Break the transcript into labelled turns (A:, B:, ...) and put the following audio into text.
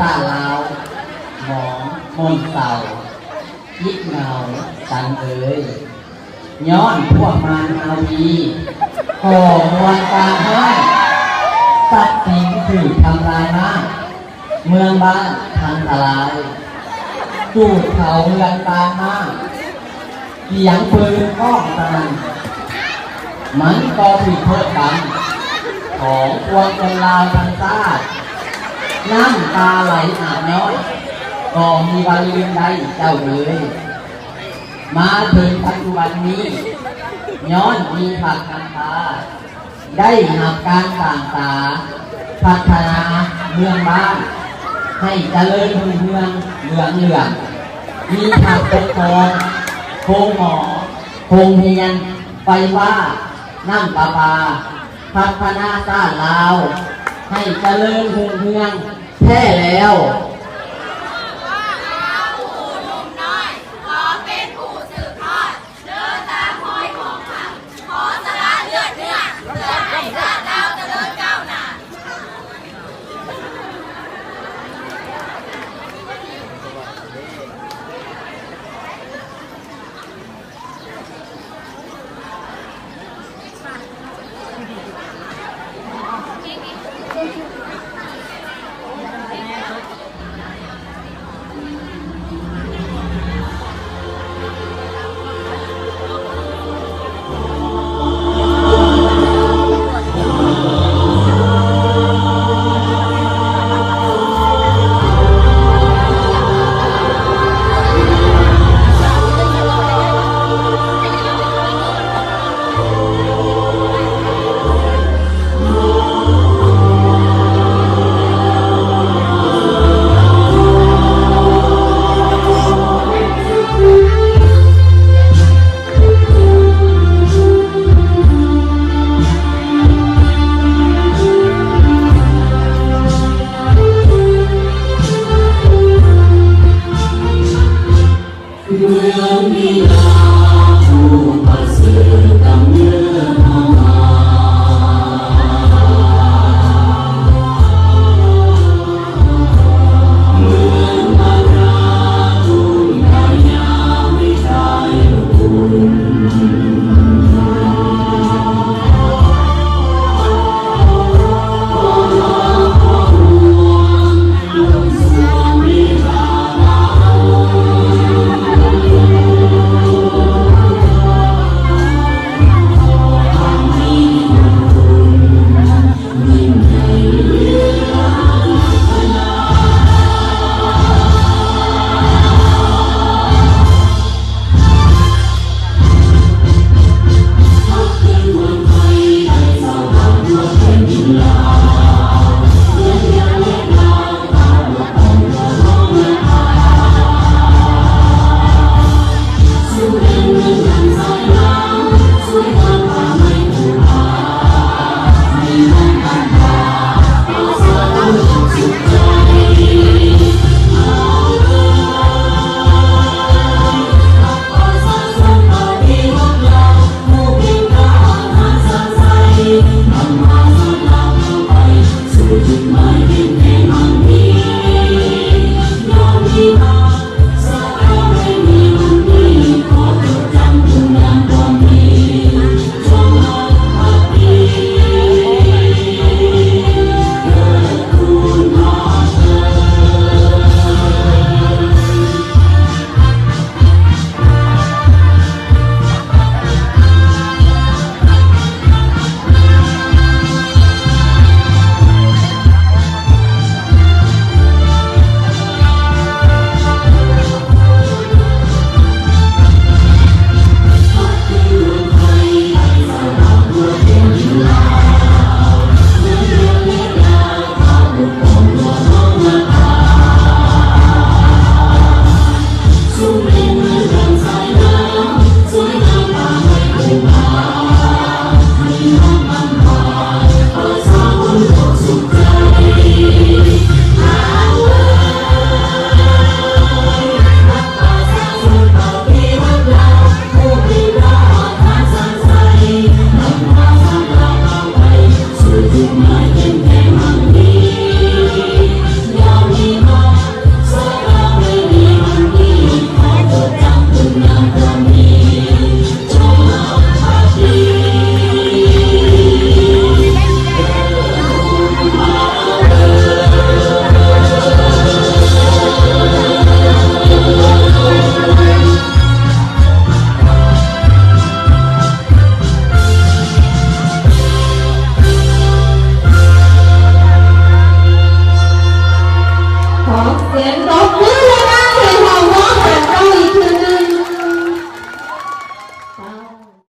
A: ตาลาวหมองมนเต่ายิกเงาสันเอ๋ยย้อนพวกมันเอาดีก่อมวลการให้ทรัพย์สินถูกทำลายมากเมืองบ้านพังทลายจูดเขาเมืองตามมากเสียงปืนก้องตานมันก็ผิดโทษกันของพวงคนลาวทางใต้น้ำตาไหลอาบย้อยก็มีวันลืมใดเจ้าเลยมาถึงปัจจุบันนี้ย้อนมีผักกันตาได้หักการต่างๆพัฒนาเมืองบ้านให้เจริญรุ่งเรืองเหลืองมีผักปกครองโคงหมอโคงเฮียนไฟฟ้าน้ำประปาพัฒนาต้านลาวให้เจริญรุ่งเรืองแท้แล้ว
B: จุดหมายเป็นแห่งมันนี้ยอมมี